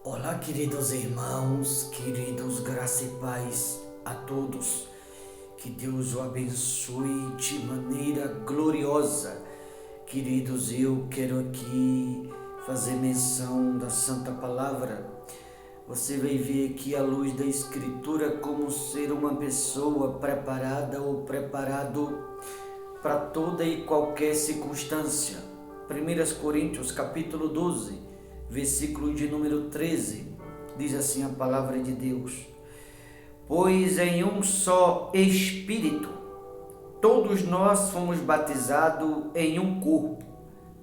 Olá, queridos irmãos, queridos, graça e paz a todos. Que Deus o abençoe de maneira gloriosa. Queridos, eu quero aqui fazer menção da Santa Palavra. Você vai ver aqui à luz da Escritura como ser uma pessoa preparada ou preparado para toda e qualquer circunstância. 1 Coríntios capítulo 12, versículo de número 13, diz assim a palavra de Deus: pois em um só Espírito todos nós fomos batizados em um corpo,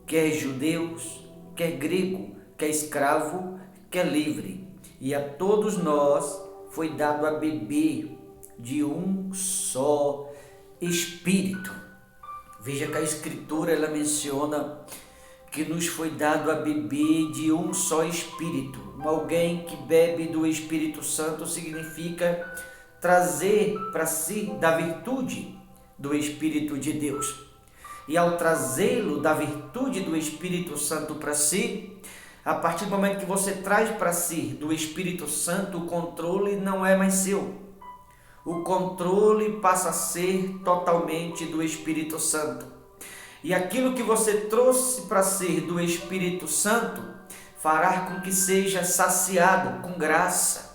quer judeus, quer grego, quer escravo, quer livre, e a todos nós foi dado a beber de um só Espírito. Veja que a Escritura ela menciona que nos foi dado a beber de um só Espírito. Alguém que bebe do Espírito Santo significa trazer para si da virtude do Espírito de Deus. E ao trazê-lo da virtude do Espírito Santo para si, a partir do momento que você traz para si do Espírito Santo, o controle não é mais seu. O controle passa a ser totalmente do Espírito Santo. E aquilo que você trouxe para ser do Espírito Santo fará com que seja saciado com graça,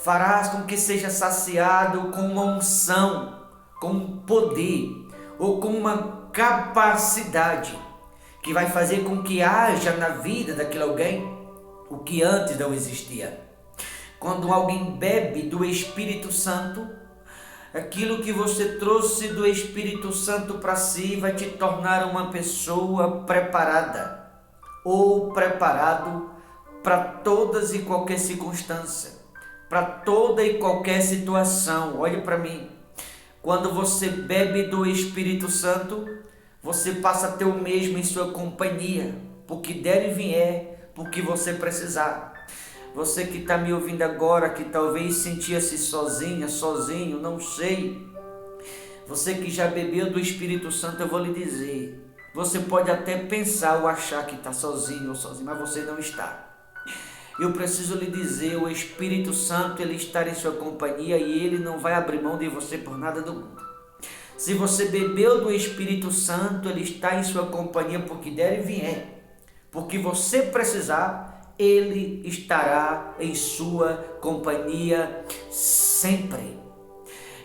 fará com que seja saciado com uma unção, com um poder ou com uma capacidade que vai fazer com que haja na vida daquele alguém o que antes não existia. Quando alguém bebe do Espírito Santo, aquilo que você trouxe do Espírito Santo para si vai te tornar uma pessoa preparada ou preparado para todas e qualquer circunstância, para toda e qualquer situação. Olhe para mim, quando você bebe do Espírito Santo, você passa a ter o mesmo em sua companhia, porque der e vier, porque você precisar. Você que está me ouvindo agora, que talvez sentia-se sozinha, sozinho, não sei. Você que já bebeu do Espírito Santo, eu vou lhe dizer. Você pode até pensar ou achar que está sozinho ou sozinho, mas você não está. Eu preciso lhe dizer, o Espírito Santo, ele está em sua companhia e ele não vai abrir mão de você por nada do mundo. Se você bebeu do Espírito Santo, ele está em sua companhia porque der e vier. Porque você precisar, ele estará em sua companhia sempre.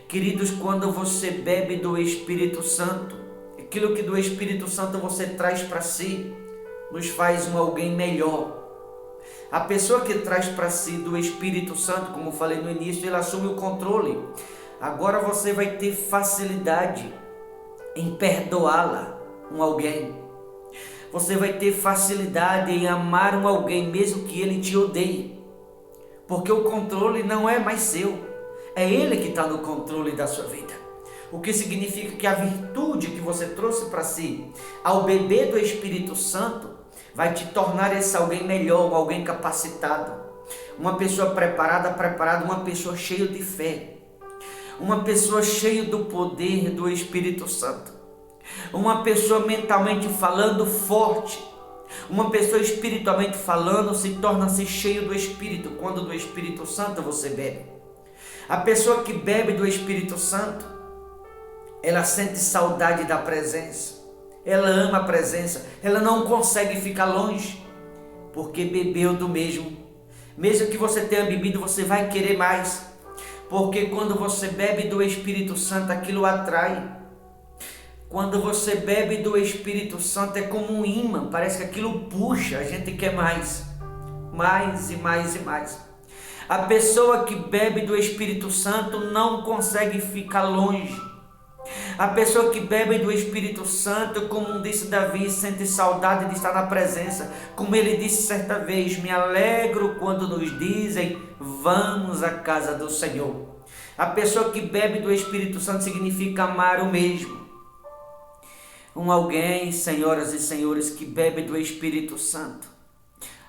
Queridos, quando você bebe do Espírito Santo, aquilo que do Espírito Santo você traz para si, nos faz um alguém melhor. A pessoa que traz para si do Espírito Santo, como falei no início, ele assume o controle. Agora você vai ter facilidade em perdoá-la, um alguém. Você vai ter facilidade em amar um alguém, mesmo que ele te odeie. Porque o controle não é mais seu. É ele que está no controle da sua vida. O que significa que a virtude que você trouxe para si, ao beber do Espírito Santo, vai te tornar esse alguém melhor, um alguém capacitado. Uma pessoa preparada, uma pessoa cheia de fé. Uma pessoa cheia do poder do Espírito Santo. Uma pessoa mentalmente falando forte, uma pessoa espiritualmente falando se torna-se cheio do Espírito quando do Espírito Santo você bebe. A pessoa que bebe do Espírito Santo, ela sente saudade da presença, ela ama a presença, ela não consegue ficar longe, porque bebeu do mesmo. Mesmo que você tenha bebido, você vai querer mais, porque quando você bebe do Espírito Santo, aquilo atrai. Quando você bebe do Espírito Santo é como um imã, parece que aquilo puxa, a gente quer mais, mais e mais e mais. A pessoa que bebe do Espírito Santo não consegue ficar longe. A pessoa que bebe do Espírito Santo, como disse Davi, sente saudade de estar na presença. Como ele disse certa vez, me alegro quando nos dizem, vamos à casa do Senhor. A pessoa que bebe do Espírito Santo significa amar o mesmo. Um alguém, senhoras e senhores, que bebe do Espírito Santo,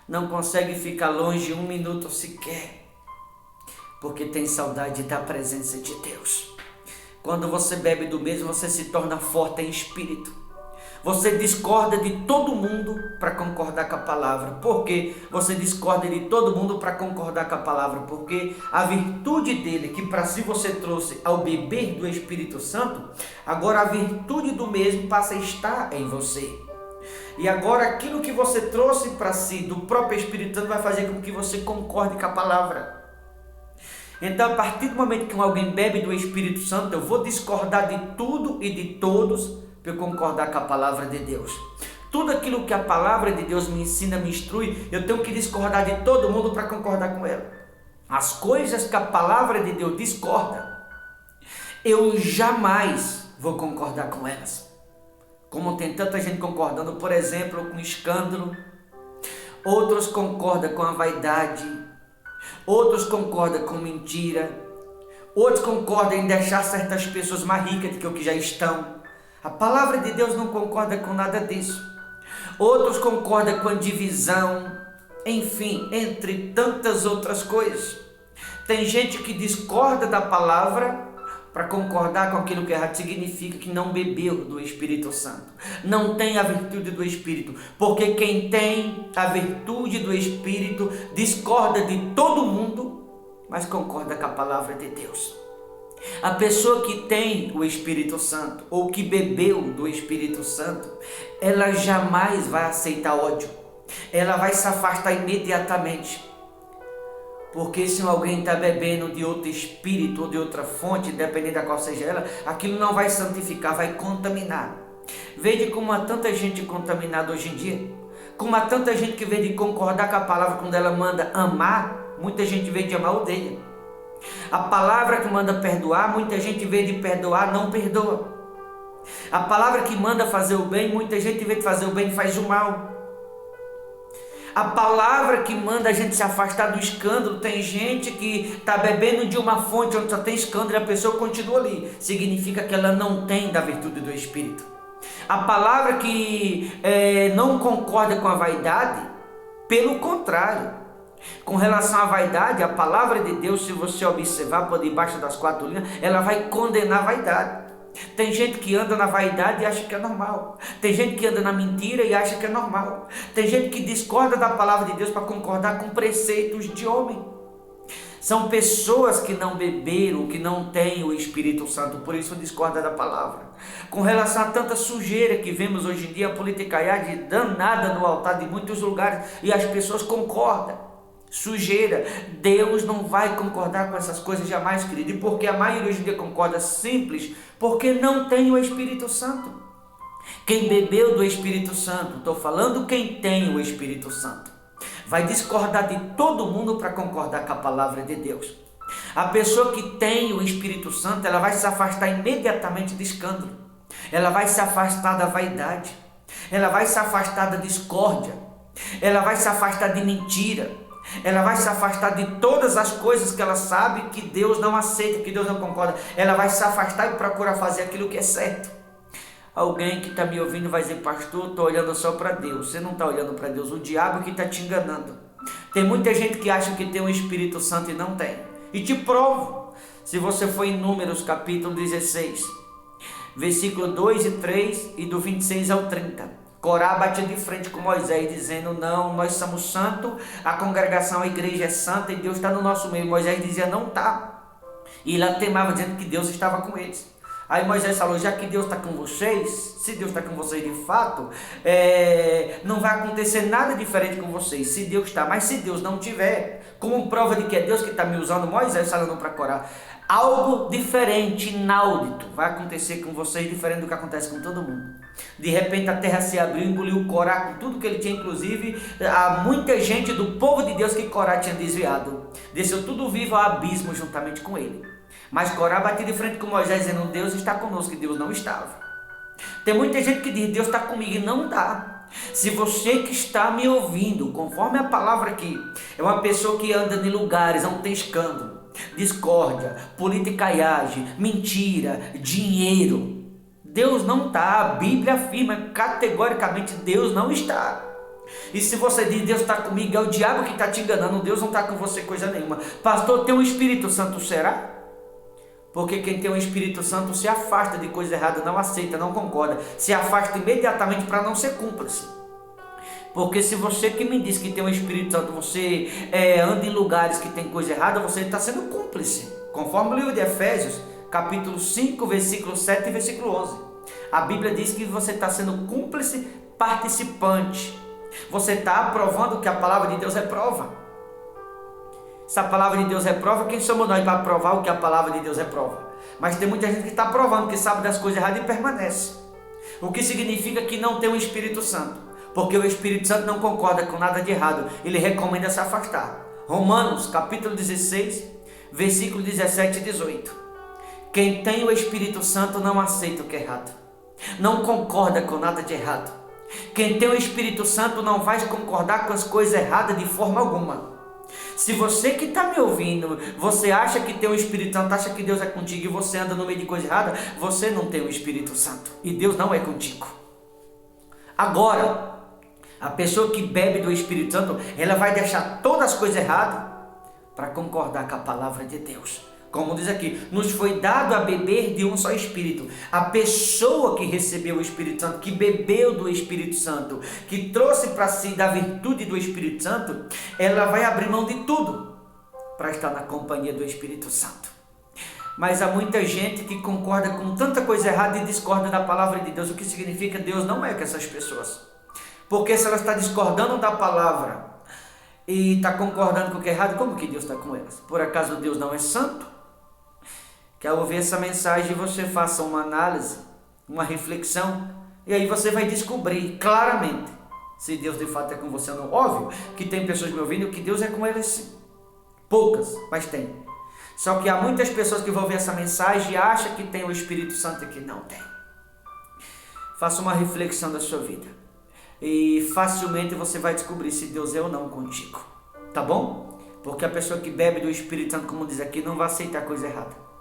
não consegue ficar longe um minuto sequer, porque tem saudade da presença de Deus. Quando você bebe do mesmo, você se torna forte em espírito. Você discorda de todo mundo para concordar com a palavra. Por quê? Você discorda de todo mundo para concordar com a palavra. Porque a virtude dele, que para si você trouxe ao beber do Espírito Santo, agora a virtude do mesmo passa a estar em você. E agora aquilo que você trouxe para si do próprio Espírito Santo vai fazer com que você concorde com a palavra. Então, a partir do momento que alguém bebe do Espírito Santo, eu vou discordar de tudo e de todos para eu concordar com a palavra de Deus. Tudo aquilo que a palavra de Deus me ensina, me instrui, eu tenho que discordar de todo mundo para concordar com ela. As coisas que a palavra de Deus discorda, eu jamais vou concordar com elas. Como tem tanta gente concordando, por exemplo, com escândalo, outros concordam com a vaidade, outros concordam com mentira, outros concordam em deixar certas pessoas mais ricas do que o que já estão. A palavra de Deus não concorda com nada disso. Outros concordam com a divisão, enfim, entre tantas outras coisas. Tem gente que discorda da palavra para concordar com aquilo que errado, significa que não bebeu do Espírito Santo, não tem a virtude do Espírito, porque quem tem a virtude do Espírito discorda de todo mundo, mas concorda com a palavra de Deus. A pessoa que tem o Espírito Santo, ou que bebeu do Espírito Santo, ela jamais vai aceitar ódio, ela vai se afastar imediatamente. Porque se alguém está bebendo de outro espírito ou de outra fonte, dependendo da qual seja ela, aquilo não vai santificar, vai contaminar. Veja como há tanta gente contaminada hoje em dia, como há tanta gente que, em vez de concordar com a palavra quando ela manda amar, muita gente, em vez de amar, odeia. A palavra que manda perdoar, muita gente, em vez de perdoar, não perdoa. A palavra que manda fazer o bem, muita gente, em vez de fazer o bem, faz o mal. A palavra que manda a gente se afastar do escândalo, tem gente que está bebendo de uma fonte onde só tem escândalo e a pessoa continua ali. Significa que ela não tem da virtude do Espírito. A palavra que não concorda com a vaidade, pelo contrário. Com relação à vaidade, a palavra de Deus, se você observar por debaixo das quatro linhas, ela vai condenar a vaidade. Tem gente que anda na vaidade e acha que é normal. Tem gente que anda na mentira e acha que é normal. Tem gente que discorda da palavra de Deus para concordar com preceitos de homem. São pessoas que não beberam, que não têm o Espírito Santo, por isso discorda da palavra. Com relação a tanta sujeira que vemos hoje em dia, a politicaiade danada no altar de muitos lugares e as pessoas concordam. Sujeira, Deus não vai concordar com essas coisas jamais, querido. E porque a maioria hoje em dia concorda? Simples, porque não tem o Espírito Santo. Quem bebeu do Espírito Santo, estou falando quem tem o Espírito Santo, vai discordar de todo mundo para concordar com a palavra de Deus. A pessoa que tem o Espírito Santo, ela vai se afastar imediatamente de escândalo, ela vai se afastar da vaidade, ela vai se afastar da discórdia, ela vai se afastar de mentira, ela vai se afastar de todas as coisas que ela sabe que Deus não aceita, que Deus não concorda. Ela vai se afastar e procurar fazer aquilo que é certo. Alguém que está me ouvindo vai dizer: pastor, estou olhando só para Deus. Você não está olhando para Deus, o diabo que está te enganando. Tem muita gente que acha que tem o Espírito Santo e não tem. E te provo, se você for em Números capítulo 16, versículo 2 e 3 e do 26 ao 30. Corá batia de frente com Moisés, dizendo: não, nós somos santos, a congregação, a igreja é santa e Deus está no nosso meio. Moisés dizia: não está. E lá temava, dizendo que Deus estava com eles. Aí Moisés falou: já que Deus está com vocês, se Deus está com vocês de fato, não vai acontecer nada diferente com vocês, se Deus está. Mas se Deus não tiver, como prova de que é Deus que está me usando, Moisés falando para Corá, algo diferente, inaudito, vai acontecer com vocês, diferente do que acontece com todo mundo. De repente a terra se abriu, engoliu Corá com tudo que ele tinha, inclusive há muita gente do povo de Deus que Corá tinha desviado. Desceu tudo vivo ao abismo juntamente com ele. Mas Corá batia de frente com Moisés, dizendo: Deus está conosco, e Deus não estava. Tem muita gente que diz: Deus está comigo, e não está. Se você que está me ouvindo, conforme a palavra aqui, é uma pessoa que anda em lugares onde tem escândalo, discórdia, politicaiagem, mentira, dinheiro, Deus não está. A Bíblia afirma categoricamente: Deus não está. E se você diz: Deus está comigo, é o diabo que está te enganando. Deus não está com você coisa nenhuma. Pastor, tem um Espírito Santo, será? Porque quem tem o Espírito Santo se afasta de coisa errada, não aceita, não concorda, se afasta imediatamente para não ser cúmplice. Porque se você que me diz que tem o Espírito Santo, você anda em lugares que tem coisa errada, você está sendo cúmplice. Conforme o livro de Efésios, capítulo 5, versículo 7 e versículo 11. A Bíblia diz que você está sendo cúmplice participante. Você está aprovando o que a palavra de Deus reprova. Se a palavra de Deus reprova, quem somos nós para provar o que a palavra de Deus reprova? Mas tem muita gente que está provando, que sabe das coisas erradas e permanece. O que significa que não tem o Espírito Santo. Porque o Espírito Santo não concorda com nada de errado. Ele recomenda se afastar. Romanos, capítulo 16, versículo 17 e 18. Quem tem o Espírito Santo não aceita o que é errado. Não concorda com nada de errado. Quem tem o Espírito Santo não vai concordar com as coisas erradas de forma alguma. Se você que está me ouvindo, você acha que tem o Espírito Santo, acha que Deus é contigo e você anda no meio de coisa errada, você não tem o Espírito Santo. E Deus não é contigo. Agora, a pessoa que bebe do Espírito Santo, ela vai deixar todas as coisas erradas para concordar com a palavra de Deus. Como diz aqui, nos foi dado a beber de um só Espírito. A pessoa que recebeu o Espírito Santo, que bebeu do Espírito Santo, que trouxe para si da virtude do Espírito Santo, ela vai abrir mão de tudo para estar na companhia do Espírito Santo. Mas há muita gente que concorda com tanta coisa errada e discorda da palavra de Deus. O que significa que Deus não é com essas pessoas. Porque se ela está discordando da palavra e está concordando com o que é errado, como que Deus está com elas? Por acaso Deus não é santo? Que ao ouvir essa mensagem você faça uma análise, uma reflexão, e aí você vai descobrir claramente se Deus de fato é com você ou não. Óbvio que tem pessoas me ouvindo que Deus é com eles sim. Poucas, mas tem. Só que há muitas pessoas que vão ouvir essa mensagem e acham que tem o Espírito Santo e que não tem. Faça uma reflexão da sua vida. E facilmente você vai descobrir se Deus é ou não contigo. Tá bom? Porque a pessoa que bebe do Espírito Santo, como diz aqui, não vai aceitar coisa errada.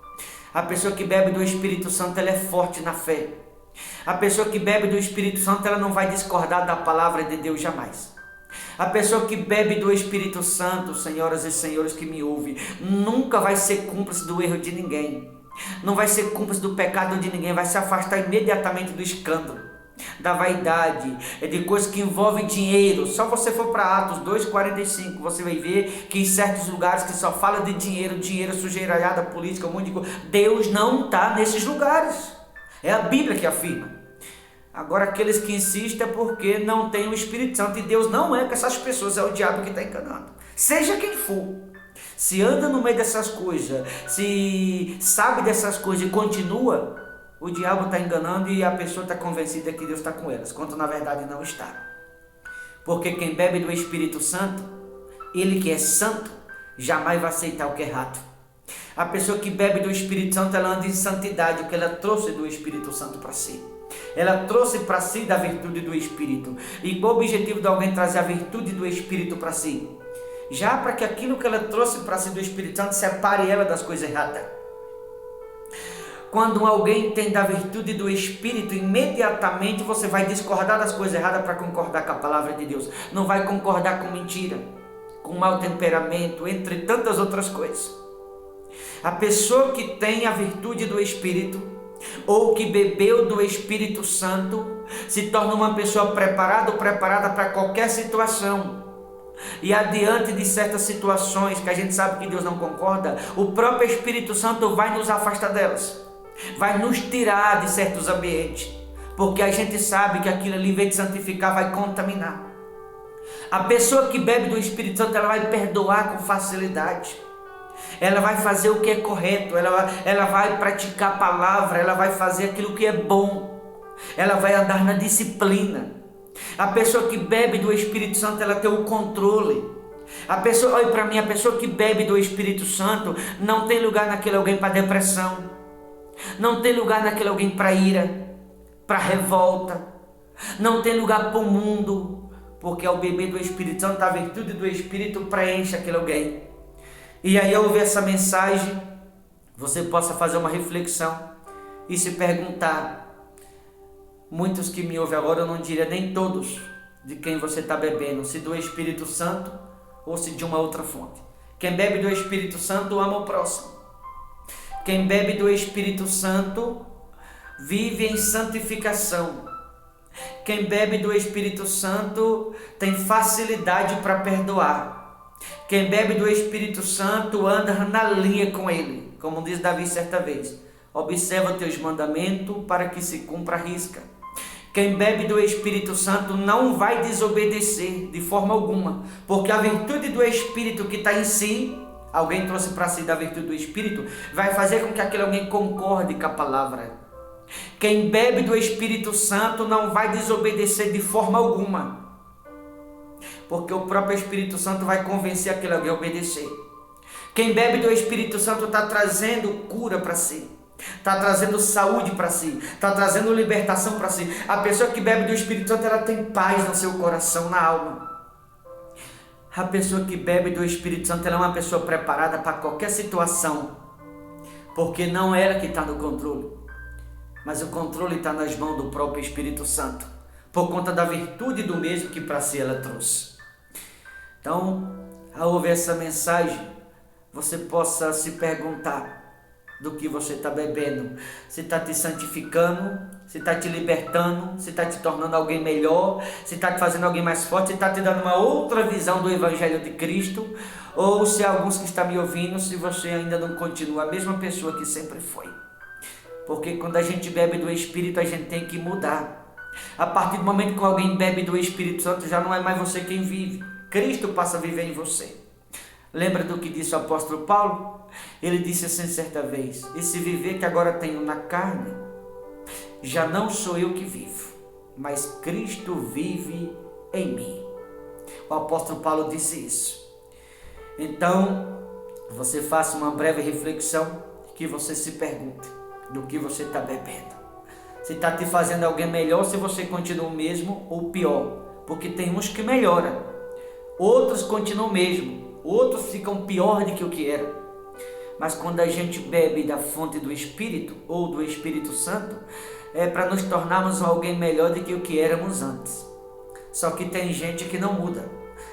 A pessoa que bebe do Espírito Santo, ela é forte na fé. A pessoa que bebe do Espírito Santo, ela não vai discordar da palavra de Deus jamais. A pessoa que bebe do Espírito Santo, senhoras e senhores que me ouvem, nunca vai ser cúmplice do erro de ninguém. Não vai ser cúmplice do pecado de ninguém, vai se afastar imediatamente do escândalo, da vaidade, de coisas que envolvem dinheiro. Só você for para Atos 2,45, você vai ver que em certos lugares que só fala de dinheiro, sujeiraiada, política, um monte de coisa, Deus não está nesses lugares. É a Bíblia que afirma. Agora aqueles que insistem é porque não tem o Espírito Santo, e Deus não é com essas pessoas, é o diabo que está enganando. Seja quem for, se anda no meio dessas coisas, se sabe dessas coisas e continua, o diabo está enganando e a pessoa está convencida que Deus está com elas, quando na verdade não está. Porque quem bebe do Espírito Santo, ele que é santo, jamais vai aceitar o que é errado. A pessoa que bebe do Espírito Santo, ela anda em santidade, porque ela trouxe do Espírito Santo para si. Ela trouxe para si da virtude do Espírito. E qual o objetivo de alguém trazer a virtude do Espírito para si? Já para que aquilo que ela trouxe para si do Espírito Santo separe ela das coisas erradas. Quando alguém tem da virtude do Espírito, imediatamente você vai discordar das coisas erradas para concordar com a palavra de Deus. Não vai concordar com mentira, com mau temperamento, entre tantas outras coisas. A pessoa que tem a virtude do Espírito, ou que bebeu do Espírito Santo, se torna uma pessoa preparada ou preparada para qualquer situação. E adiante de certas situações que a gente sabe que Deus não concorda, o próprio Espírito Santo vai nos afastar delas. Vai nos tirar de certos ambientes, porque a gente sabe que aquilo ali, em vez de santificar, vai contaminar. A pessoa que bebe do Espírito Santo, ela vai perdoar com facilidade, ela vai fazer o que é correto, ela vai praticar a palavra, ela vai fazer aquilo que é bom, ela vai andar na disciplina. A pessoa que bebe do Espírito Santo, ela tem o controle. Olha para mim, a pessoa que bebe do Espírito Santo, não tem lugar naquele alguém para depressão. Não tem lugar naquele alguém para ira, para revolta. Não tem lugar para o mundo, porque ao beber do Espírito Santo, a virtude do Espírito preenche aquele alguém. E aí, ao ouvir essa mensagem, você possa fazer uma reflexão e se perguntar. Muitos que me ouvem agora, eu não diria nem todos de quem você está bebendo, se do Espírito Santo ou se de uma outra fonte. Quem bebe do Espírito Santo ama o próximo. Quem bebe do Espírito Santo vive em santificação. Quem bebe do Espírito Santo tem facilidade para perdoar. Quem bebe do Espírito Santo anda na linha com ele. Como diz Davi certa vez: observa teus mandamentos para que se cumpra a risca. Quem bebe do Espírito Santo não vai desobedecer de forma alguma, porque a virtude do Espírito que está em si, alguém trouxe para si da virtude do Espírito, vai fazer com que aquele alguém concorde com a palavra. Quem bebe do Espírito Santo não vai desobedecer de forma alguma, porque o próprio Espírito Santo vai convencer aquele alguém a obedecer. Quem bebe do Espírito Santo está trazendo cura para si, está trazendo saúde para si, está trazendo libertação para si. A pessoa que bebe do Espírito Santo, ela tem paz no seu coração, na alma. A pessoa que bebe do Espírito Santo, ela é uma pessoa preparada para qualquer situação, porque não é ela que está no controle, mas o controle está nas mãos do próprio Espírito Santo, por conta da virtude do mesmo que para si ela trouxe. Então, ao ouvir essa mensagem, você possa se perguntar do que você está bebendo, se está te santificando, se está te libertando, se está te tornando alguém melhor, se está te fazendo alguém mais forte, se está te dando uma outra visão do Evangelho de Cristo, ou se alguns que estão me ouvindo, se você ainda não continua a mesma pessoa que sempre foi. Porque quando a gente bebe do Espírito, a gente tem que mudar. A partir do momento que alguém bebe do Espírito Santo, já não é mais você quem vive, Cristo passa a viver em você. Lembra do que disse o apóstolo Paulo? Ele disse assim certa vez: esse viver que agora tenho na carne, já não sou eu que vivo, mas Cristo vive em mim. O apóstolo Paulo disse isso. Então, você faça uma breve reflexão, que você se pergunte do que você está bebendo. Se está te fazendo alguém melhor, se você continua o mesmo ou pior. Porque tem uns que melhoram, outros continuam o mesmo, outros ficam pior do que o que era. Mas quando a gente bebe da fonte do Espírito ou do Espírito Santo, é para nos tornarmos alguém melhor do que o que éramos antes. Só que tem gente que não muda.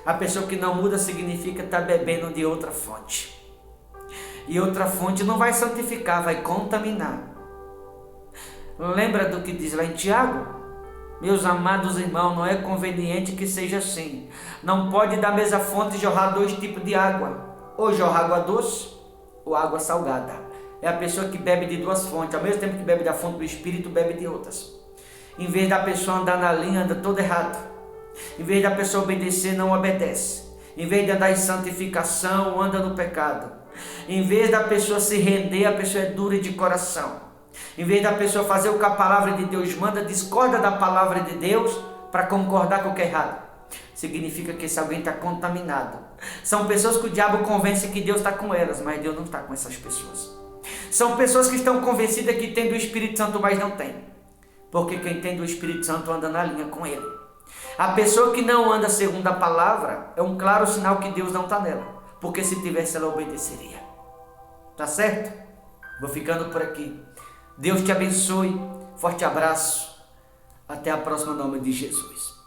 A pessoa que não muda significa estar bebendo de outra fonte. E outra fonte não vai santificar, vai contaminar. Lembra do que diz lá em Tiago? Meus amados irmãos, não é conveniente que seja assim. Não pode da mesma fonte jorrar dois tipos de água. Ou jorrar água doce, ou água salgada. É a pessoa que bebe de duas fontes. Ao mesmo tempo que bebe da fonte do Espírito, bebe de outras. Em vez da pessoa andar na linha, anda todo errado. Em vez da pessoa obedecer, não obedece. Em vez de andar em santificação, anda no pecado. Em vez da pessoa se render, a pessoa é dura de coração. Em vez da pessoa fazer o que a palavra de Deus manda, discorda da palavra de Deus para concordar com o que é errado. Significa que esse alguém está contaminado. São pessoas que o diabo convence que Deus está com elas, mas Deus não está com essas pessoas. São pessoas que estão convencidas que tem do Espírito Santo, mas não tem. Porque quem tem do Espírito Santo anda na linha com ele. A pessoa que não anda segundo a palavra é um claro sinal que Deus não está nela. Porque se tivesse, ela obedeceria. Tá certo? Vou ficando por aqui. Deus te abençoe. Forte abraço. Até a próxima, em nome de Jesus.